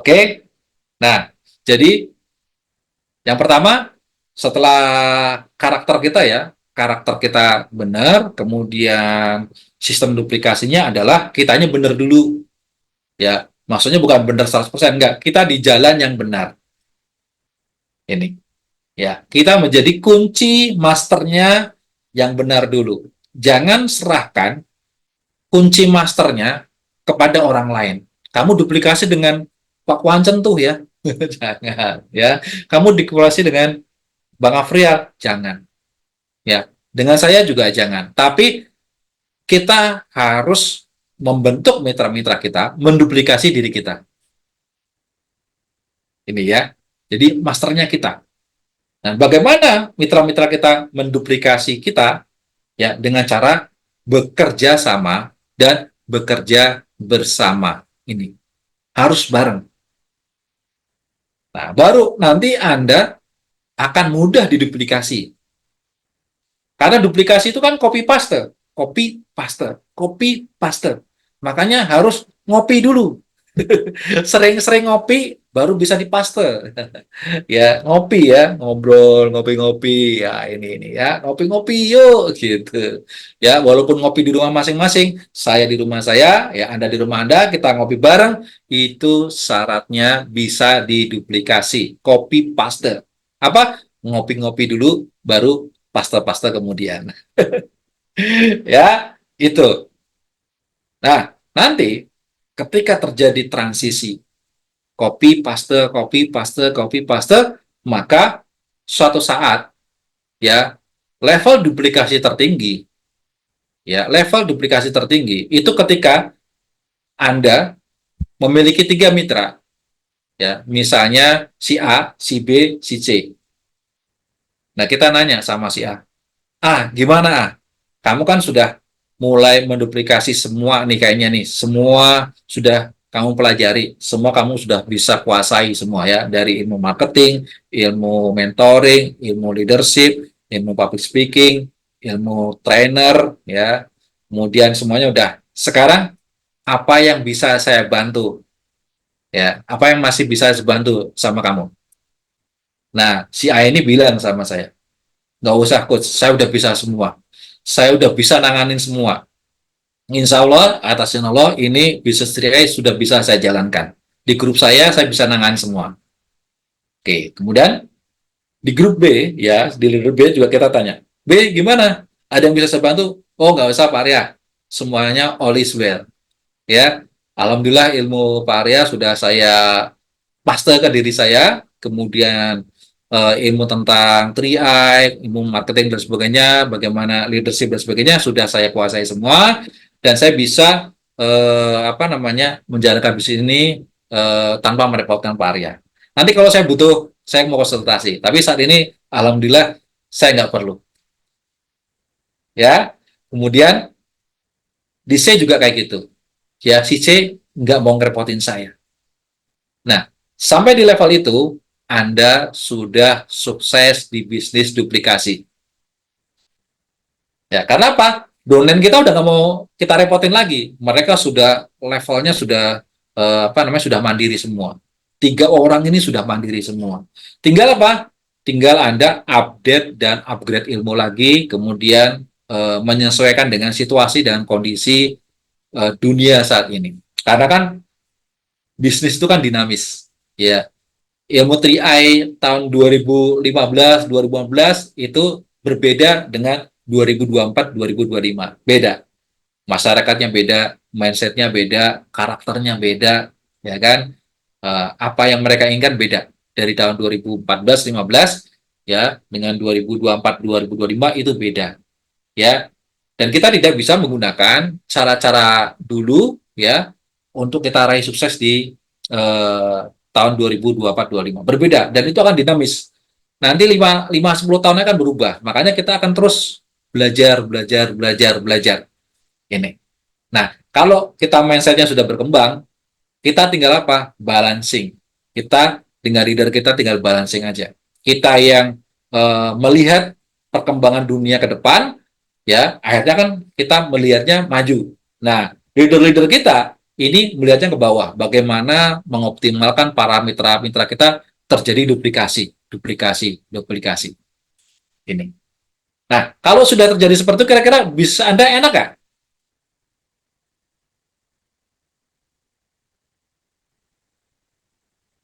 Oke. Nah, jadi yang pertama, setelah karakter kita benar, kemudian sistem duplikasinya adalah kitanya benar dulu. Ya, maksudnya bukan benar 100%, enggak. Kita di jalan yang benar. Ini. Ya, kita menjadi kunci masternya yang benar dulu. Jangan serahkan kunci masternya kepada orang lain. Kamu duplikasi dengan Pak Wancen tuh ya. Jangan, ya. Kamu duplikasi dengan Bang Afrial, jangan. Ya, dengan saya juga jangan. Tapi kita harus membentuk mitra-mitra kita, menduplikasi diri kita. Ini ya. Jadi masternya kita. Nah, bagaimana mitra-mitra kita menduplikasi kita? Ya, dengan cara bekerja sama dan bekerja bersama. Ini harus bareng. Nah, baru nanti Anda akan mudah diduplikasi. Karena duplikasi itu kan copy paste, copy paste, copy paste. Makanya harus ngopi dulu. Sering-sering ngopi baru bisa dipaste. Ya, ngopi ya, ngobrol, ngopi-ngopi. Ya, ini ya, ngopi-ngopi yuk gitu. Ya, walaupun ngopi di rumah masing-masing, saya di rumah saya, ya Anda di rumah Anda, kita ngopi bareng, itu syaratnya bisa diduplikasi. Copy paste. Apa? Ngopi-ngopi dulu baru paste-paste kemudian. Ya, itu. Nah, nanti ketika terjadi transisi copy paste, copy paste, maka suatu saat ya level duplikasi tertinggi itu ketika Anda memiliki tiga mitra, ya, misalnya si A, si B, si C. Nah, kita nanya sama si A, gimana A? Kamu kan sudah mulai menduplikasi semua nih kayaknya nih, semua sudah kamu pelajari, semua kamu sudah bisa kuasai semua ya, dari ilmu marketing, ilmu mentoring, ilmu leadership, ilmu public speaking, ilmu trainer, ya, kemudian semuanya udah. Sekarang apa yang bisa saya bantu? Ya, apa yang masih bisa saya bantu sama kamu? Nah, si A ini bilang sama saya, nggak usah coach, saya udah bisa semua. Saya udah bisa nanganin semua. Insya Allah, atas izin Allah, ini bisnis triai sudah bisa saya jalankan. Di grup saya bisa nanganin semua. Oke, kemudian di grup B, ya, di leader B juga kita tanya, B, gimana? Ada yang bisa saya bantu? Oh, nggak usah Pak Arya. Semuanya all is well. Ya, Alhamdulillah ilmu Pak Arya sudah saya paste ke diri saya, kemudian ilmu tentang 3I, ilmu marketing dan sebagainya, bagaimana leadership dan sebagainya sudah saya kuasai semua dan saya bisa menjalankan bisnis ini tanpa merepotkan Pak Arya. Nanti kalau saya butuh, saya mau konsultasi. Tapi saat ini, alhamdulillah saya nggak perlu. Ya, kemudian di C juga kayak gitu. Ya, si C nggak mau ngerepotin saya. Nah, sampai di level itu, Anda sudah sukses di bisnis duplikasi. Ya, karena apa? Downline kita udah nggak mau kita repotin lagi. Mereka sudah levelnya sudah sudah mandiri semua. Tiga orang ini sudah mandiri semua. Tinggal apa? Tinggal Anda update dan upgrade ilmu lagi, kemudian menyesuaikan dengan situasi dan kondisi dunia saat ini. Karena kan bisnis itu kan dinamis. Ya, ilmu 3I tahun 2015, 2015 itu berbeda dengan 2024, 2025. Beda. Masyarakatnya beda, mindsetnya beda, karakternya beda, ya kan? Apa yang mereka inginkan beda. Dari tahun 2014, 15, ya, dengan 2024, 2025 itu beda, ya. Dan kita tidak bisa menggunakan cara-cara dulu, ya, untuk kita raih sukses di eh, tahun 2024 25. Berbeda dan itu akan dinamis. Nanti 10 tahunnya akan berubah. Makanya kita akan terus belajar ini. Nah, kalau kita mindsetnya sudah berkembang, kita tinggal apa? Balancing. Kita tinggal leader kita tinggal balancing aja. Kita yang melihat perkembangan dunia ke depan, ya, akhirnya kan kita melihatnya maju. Nah, leader-leader kita ini melihatnya ke bawah, bagaimana mengoptimalkan para mitra-mitra kita terjadi duplikasi, duplikasi, duplikasi. Ini. Nah, kalau sudah terjadi seperti itu, kira-kira bisa Anda enak nggak?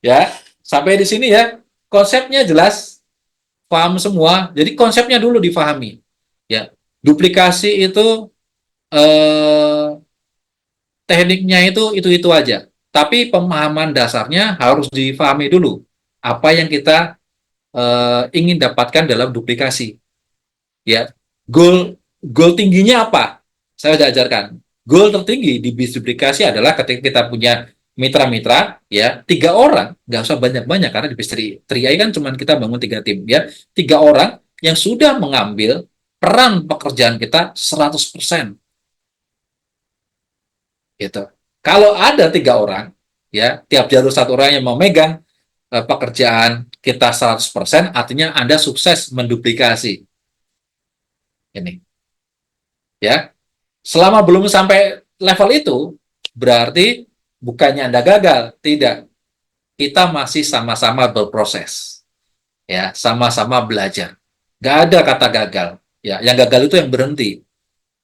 Ya, sampai di sini ya, konsepnya jelas, paham semua. Jadi konsepnya dulu difahami. Ya, duplikasi itu eh, tekniknya itu aja. Tapi pemahaman dasarnya harus difahami dulu. Apa yang kita ingin dapatkan dalam duplikasi. Ya, goal goal tingginya apa? Saya sudah ajarkan. Goal tertinggi di bisnis duplikasi adalah ketika kita punya mitra-mitra, ya 3 orang, nggak usah banyak-banyak karena di bisnis 3i kan cuma kita bangun 3 tim, ya 3 orang yang sudah mengambil peran pekerjaan kita 100%. Gitu. Kalau ada 3 orang, ya tiap jalur satu orang yang memegang pekerjaan kita 100%, artinya Anda sukses menduplikasi ini. Ya, selama belum sampai level itu, berarti bukannya Anda gagal, tidak. Kita masih sama-sama berproses, ya, sama-sama belajar. Nggak ada kata gagal. Ya, yang gagal itu yang berhenti.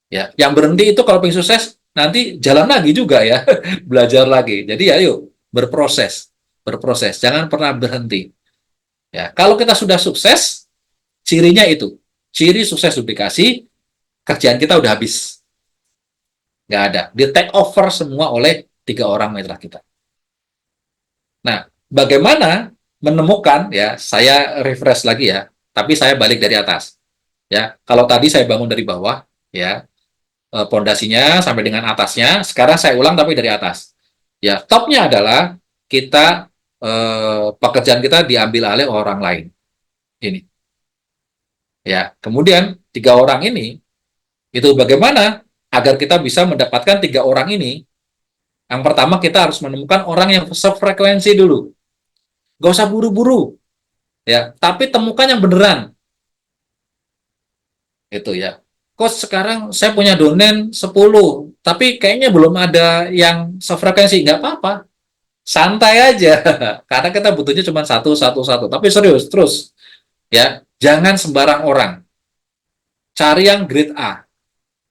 Ya, yang berhenti itu kalau pengen sukses nanti jalan lagi juga ya, belajar lagi. Jadi ayo berproses, berproses. Jangan pernah berhenti. Ya, kalau kita sudah sukses, cirinya itu. Ciri sukses duplikasi, kerjaan kita udah habis. Nggak ada. Di take over semua oleh 3 orang mitra kita. Nah, bagaimana menemukan, ya, saya refresh lagi ya, tapi saya balik dari atas. Ya, kalau tadi saya bangun dari bawah, ya, pondasinya sampai dengan atasnya, sekarang saya ulang tapi dari atas. Ya, topnya adalah kita pekerjaan kita diambil alih orang lain. Ini. Ya, kemudian 3 orang ini itu bagaimana agar kita bisa mendapatkan 3 orang ini. Yang pertama kita harus menemukan orang yang sefrekuensi dulu. Gak usah buru-buru, ya. Tapi temukan yang beneran, itu ya. Kok sekarang saya punya domain 10, tapi kayaknya belum ada yang sefrekuensi. Nggak apa-apa, santai aja. Karena kita butuhnya cuma satu, satu, satu. Tapi serius, terus, ya. Jangan sembarang orang. Cari yang grade A.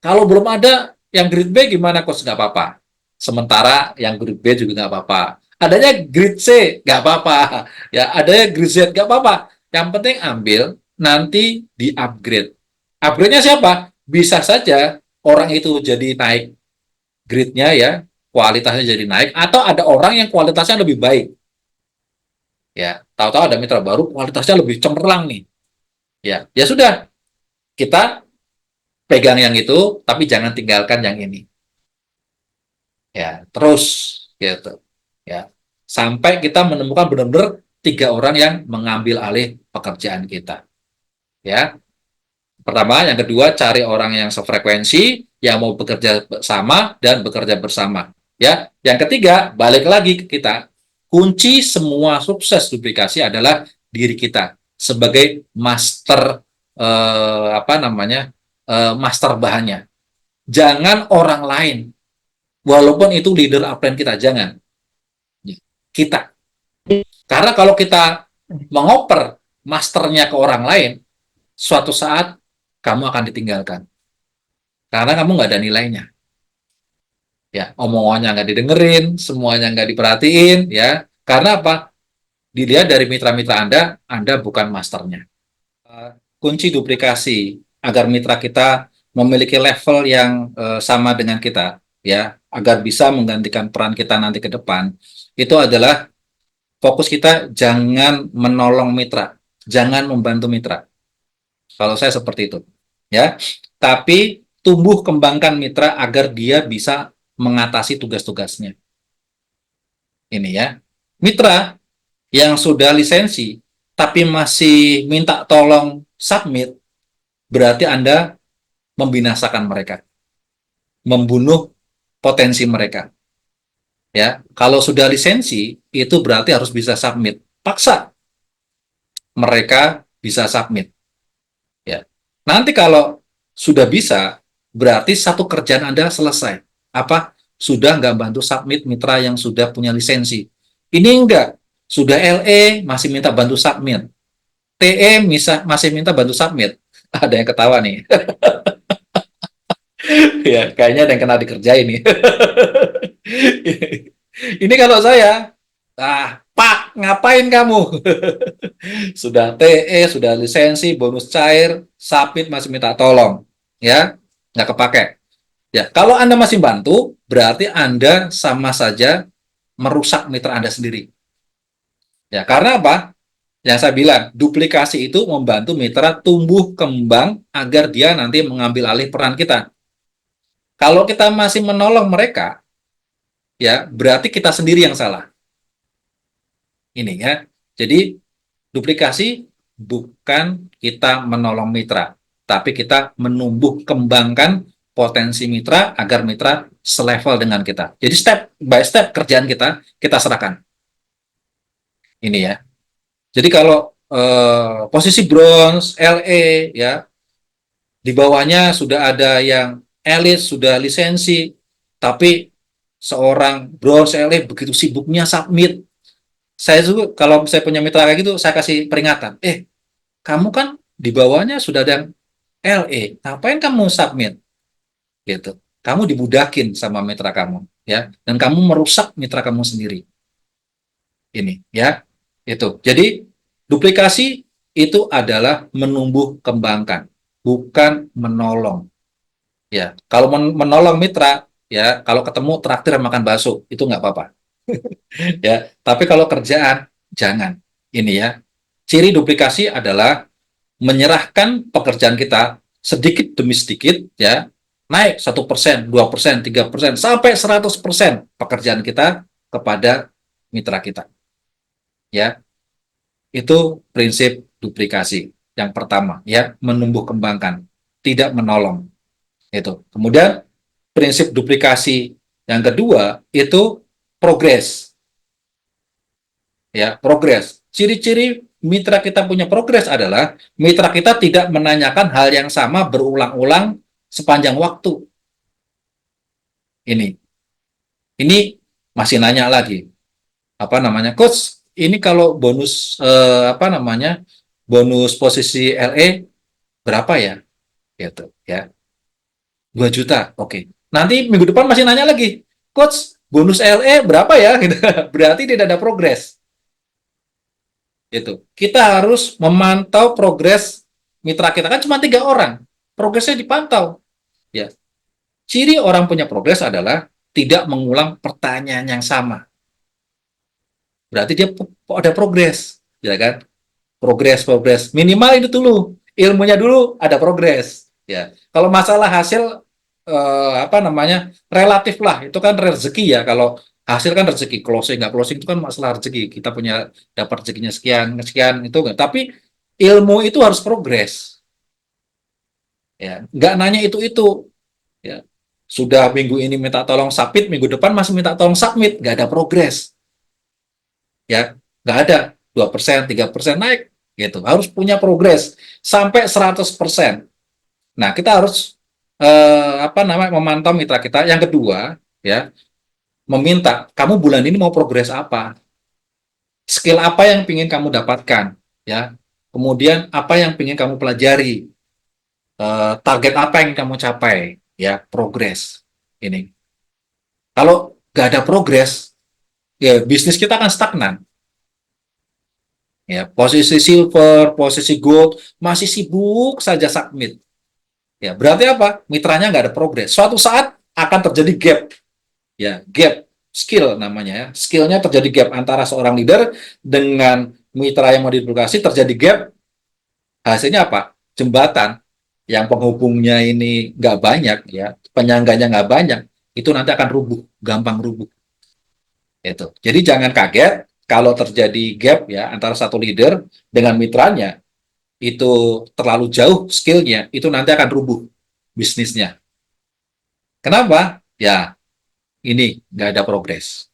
Kalau belum ada yang grade B gimana, Coach? Nggak apa-apa. Sementara yang grade B juga nggak apa-apa. Adanya grade C, nggak apa-apa. Ya, adanya grade Z, nggak apa-apa. Yang penting ambil, nanti di-upgrade. Upgrade-nya siapa? Bisa saja orang itu jadi naik grade-nya ya, kualitasnya jadi naik, atau ada orang yang kualitasnya lebih baik. Ya, tahu-tahu ada mitra baru kualitasnya lebih cemerlang nih. Ya, ya sudah, kita pegang yang itu, tapi jangan tinggalkan yang ini. Ya, terus gitu. Ya, sampai kita menemukan benar-benar 3 orang yang mengambil alih pekerjaan kita. Ya, pertama, yang kedua cari orang yang sefrekuensi, yang mau bekerja sama dan bekerja bersama. Ya, yang ketiga balik lagi ke kita. Kunci semua sukses duplikasi adalah diri kita sebagai master apa namanya master bahannya. Jangan orang lain, walaupun itu leader upline kita, jangan kita. Karena kalau kita mengoper masternya ke orang lain, suatu saat kamu akan ditinggalkan. Karena kamu nggak ada nilainya. Ya, omongannya nggak didengerin, semuanya nggak diperhatiin, ya. Karena apa? Dilihat dari mitra-mitra Anda bukan masternya. Kunci duplikasi agar mitra kita memiliki level yang sama dengan kita, ya, agar bisa menggantikan peran kita nanti ke depan, itu adalah fokus kita jangan menolong mitra, jangan membantu mitra. Kalau saya seperti itu, ya. Tapi tumbuh kembangkan mitra agar dia bisa mengatasi tugas-tugasnya. Ini ya. Mitra yang sudah lisensi tapi masih minta tolong submit, berarti Anda membinasakan mereka, membunuh potensi mereka. Ya, kalau sudah lisensi itu berarti harus bisa submit. Paksa mereka bisa submit. Ya. Nanti kalau sudah bisa, berarti satu kerjaan Anda selesai. Apa? sudah nggak bantu submit mitra yang sudah punya lisensi. Ini enggak, sudah LE masih minta bantu submit, TE masih minta bantu submit. Ada yang ketawa nih. Ya, kayaknya ada yang kena dikerjain nih. Ini kalau saya, Pak, ngapain kamu? Sudah TE, sudah lisensi, bonus cair, submit masih minta tolong, ya, nggak kepake. Ya, kalau Anda masih bantu, berarti Anda sama saja merusak mitra Anda sendiri. Ya, karena apa? Yang saya bilang, duplikasi itu membantu mitra tumbuh kembang agar dia nanti mengambil alih peran kita. Kalau kita masih menolong mereka, ya berarti kita sendiri yang salah. Ini ya. Jadi duplikasi bukan kita menolong mitra, tapi kita menumbuh kembangkan potensi mitra agar mitra selevel dengan kita. Jadi step by step kerjaan kita serahkan. Ini ya. Jadi kalau posisi bronze, LE ya, di bawahnya sudah ada yang elit, sudah lisensi, tapi seorang bronze LE begitu sibuknya submit. Saya juga kalau saya punya mitra kayak gitu, saya kasih peringatan. Kamu kan di bawahnya sudah ada yang LE, ngapain kamu submit? Gitu. Kamu dibudakin sama mitra kamu, ya, dan kamu merusak mitra kamu sendiri. Ini, ya, itu. Jadi duplikasi itu adalah menumbuh kembangkan, bukan menolong. Ya, kalau menolong mitra, ya, kalau ketemu traktir makan bakso, itu nggak apa-apa. Ya, tapi kalau kerjaan, jangan. Ini ya, ciri duplikasi adalah menyerahkan pekerjaan kita sedikit demi sedikit, ya, naik 1%, 2%, 3%, sampai 100% pekerjaan kita kepada mitra kita. Ya, itu prinsip duplikasi. Yang pertama, ya, menumbuh kembangkan, tidak menolong. Itu. Kemudian prinsip duplikasi yang kedua itu progres. Ya, progres. Ciri-ciri mitra kita punya progres adalah mitra kita tidak menanyakan hal yang sama berulang-ulang sepanjang waktu. Ini masih nanya lagi. Apa namanya? Coach, ini kalau bonus apa namanya? Bonus posisi LE berapa ya? Gitu, ya. 2 juta. Oke. Nanti minggu depan masih nanya lagi. Coach, bonus LE berapa ya? Gitu. Berarti tidak ada progres. Itu. Kita harus memantau progres mitra kita, kan cuma 3 orang. Progresnya dipantau. Ya. Ciri orang punya progres adalah tidak mengulang pertanyaan yang sama. Berarti dia ada progres, ya kan? Progres. Minimal itu dulu, ilmunya dulu ada progres. Ya. Kalau masalah hasil apa namanya relatif lah, itu kan rezeki ya. Kalau hasil kan rezeki, closing nggak closing itu kan masalah rezeki. Kita punya dapat rezekinya sekian sekian itu kan. Tapi ilmu itu harus progres. Ya, nggak nanya itu. Ya. Sudah minggu ini minta tolong submit, minggu depan masih minta tolong submit, nggak ada progres. Ya, nggak ada 2%, 3% naik, gitu. Harus punya progres sampai 100%. Nah, kita harus apa namanya memantau mitra kita. Yang kedua, ya, meminta kamu bulan ini mau progres apa, skill apa yang ingin kamu dapatkan, ya. Kemudian apa yang ingin kamu pelajari, target apa yang kamu capai, ya, progres. Ini. Kalau nggak ada progres, ya bisnis kita akan stagnan. Ya, posisi silver, posisi gold, masih sibuk saja submit. Ya, berarti apa? Mitranya nggak ada progres. Suatu saat akan terjadi gap. Ya, gap skill namanya ya. Skillnya terjadi gap antara seorang leader dengan mitra yang mau diduplikasi, terjadi gap. Hasilnya apa? Jembatan yang penghubungnya ini nggak banyak, ya, penyangganya nggak banyak, itu nanti akan rubuh, gampang rubuh. Itu. Jadi jangan kaget kalau terjadi gap ya antara satu leader dengan mitranya, itu terlalu jauh skillnya, itu nanti akan rubuh bisnisnya. Kenapa? Ya, ini nggak ada progres.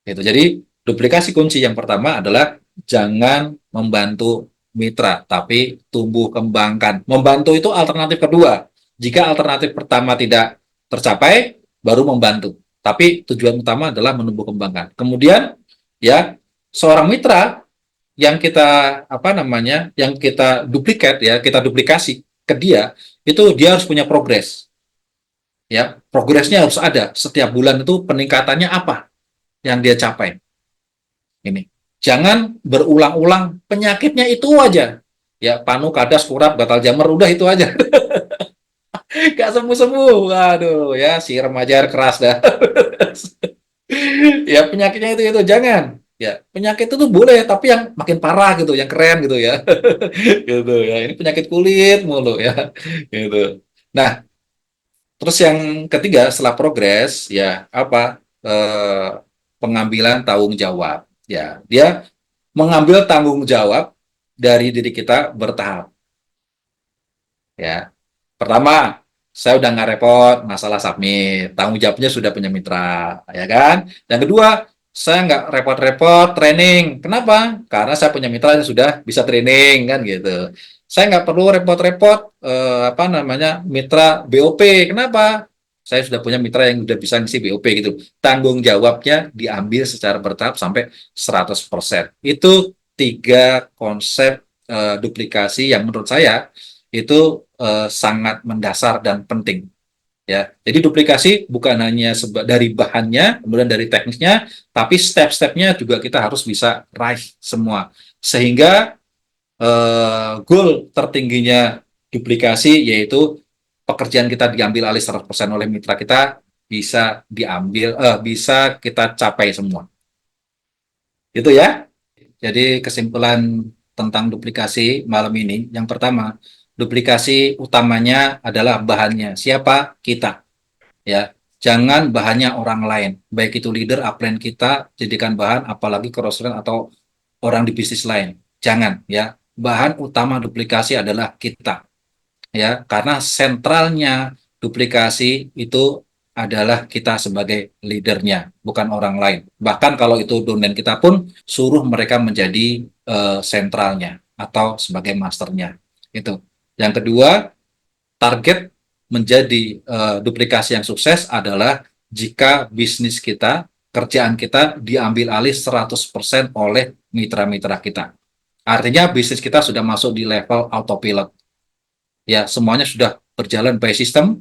Itu. Jadi duplikasi kunci yang pertama adalah jangan membantu mitra, tapi tumbuh kembangkan. Membantu itu alternatif kedua. Jika alternatif pertama tidak tercapai, baru membantu. tapi tujuan utama adalah menumbuh kembangkan. Kemudian ya, seorang mitra yang kita apa namanya, yang kita duplikat ya, kita duplikasi ke dia, itu dia harus punya progres. Ya, progresnya harus ada. Setiap bulan itu peningkatannya apa yang dia capai. Ini. Jangan berulang-ulang penyakitnya itu aja. Ya, panu, kadas, kurap, gatal jamur, udah itu aja. Gak sembuh-sembuh. Waduh, ya si remaja air keras dah. Ya, penyakitnya itu jangan. Ya, penyakit itu tuh boleh, tapi yang makin parah gitu, yang keren gitu ya. Gitu ya. Ini penyakit kulit mulu ya. Gitu. Nah, terus yang ketiga setelah progres ya apa? Pengambilan tanggung jawab. Ya, dia mengambil tanggung jawab dari diri kita bertahap. Ya, pertama, saya udah nggak repot masalah submit, tanggung jawabnya sudah punya mitra, ya kan? Yang kedua, saya nggak repot-repot training. Kenapa? Karena saya punya mitra yang sudah bisa training, kan gitu. Saya nggak perlu repot-repot apa namanya mitra BOP. Kenapa? Saya sudah punya mitra yang sudah bisa ngisi BOP gitu. Tanggung jawabnya diambil secara bertahap sampai 100%. Itu tiga konsep duplikasi yang menurut saya itu sangat mendasar dan penting ya. Jadi duplikasi bukan hanya dari bahannya, kemudian dari teknisnya, tapi step-stepnya juga kita harus bisa raih semua. Sehingga goal tertingginya duplikasi yaitu pekerjaan kita diambil alih 100% oleh mitra kita bisa diambil bisa kita capai semua. Itu ya. Jadi kesimpulan tentang duplikasi malam ini, yang pertama, duplikasi utamanya adalah bahannya. Siapa? Kita. Ya, jangan bahannya orang lain. Baik itu leader, upline kita, jadikan bahan, apalagi cross atau orang di bisnis lain. Jangan ya. Bahan utama duplikasi adalah kita ya, karena sentralnya duplikasi itu adalah kita sebagai leadernya, bukan orang lain. Bahkan kalau itu domain kita pun suruh mereka menjadi sentralnya atau sebagai masternya. Itu. Yang kedua, target menjadi duplikasi yang sukses adalah jika bisnis kita, kerjaan kita diambil alih 100% oleh mitra-mitra kita. Artinya bisnis kita sudah masuk di level autopilot. Ya, semuanya sudah berjalan by system.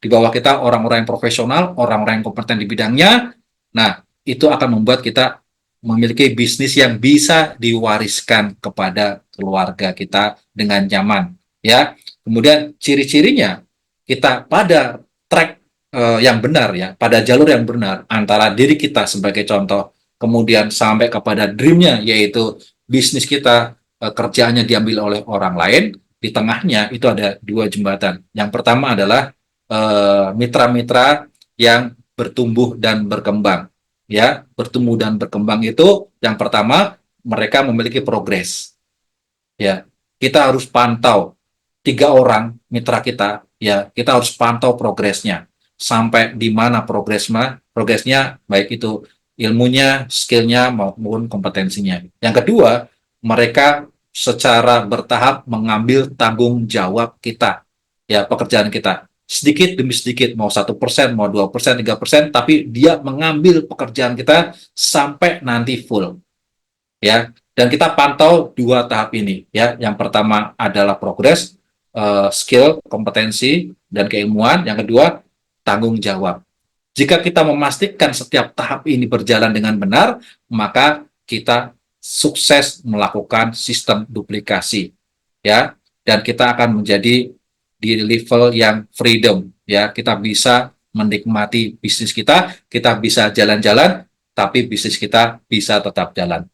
Di bawah kita orang-orang yang profesional, orang-orang yang kompeten di bidangnya. Nah, itu akan membuat kita memiliki bisnis yang bisa diwariskan kepada keluarga kita dengan nyaman. Ya, kemudian ciri-cirinya kita pada track yang benar ya, pada jalur yang benar antara diri kita sebagai contoh, kemudian sampai kepada dreamnya yaitu bisnis kita kerjaannya diambil oleh orang lain. Di tengahnya itu ada dua jembatan. Yang pertama adalah mitra-mitra yang bertumbuh dan berkembang. Ya, bertumbuh dan berkembang itu yang pertama mereka memiliki progres. Ya, kita harus pantau tiga orang mitra kita. Ya, kita harus pantau progresnya sampai di mana progresnya baik itu ilmunya, skillnya maupun kompetensinya. Yang kedua, mereka secara bertahap mengambil tanggung jawab kita, ya pekerjaan kita sedikit demi sedikit, mau 1%, mau 2%, 3%, tapi dia mengambil pekerjaan kita sampai nanti full, ya. Dan kita pantau dua tahap ini, ya. Yang pertama adalah progres, skill, kompetensi, dan keilmuan. Yang kedua, tanggung jawab. Jika kita memastikan setiap tahap ini berjalan dengan benar, maka kita sukses melakukan sistem duplikasi, ya. Dan kita akan menjadi di level yang freedom, ya. Kita bisa menikmati bisnis kita bisa jalan-jalan, tapi bisnis kita bisa tetap jalan.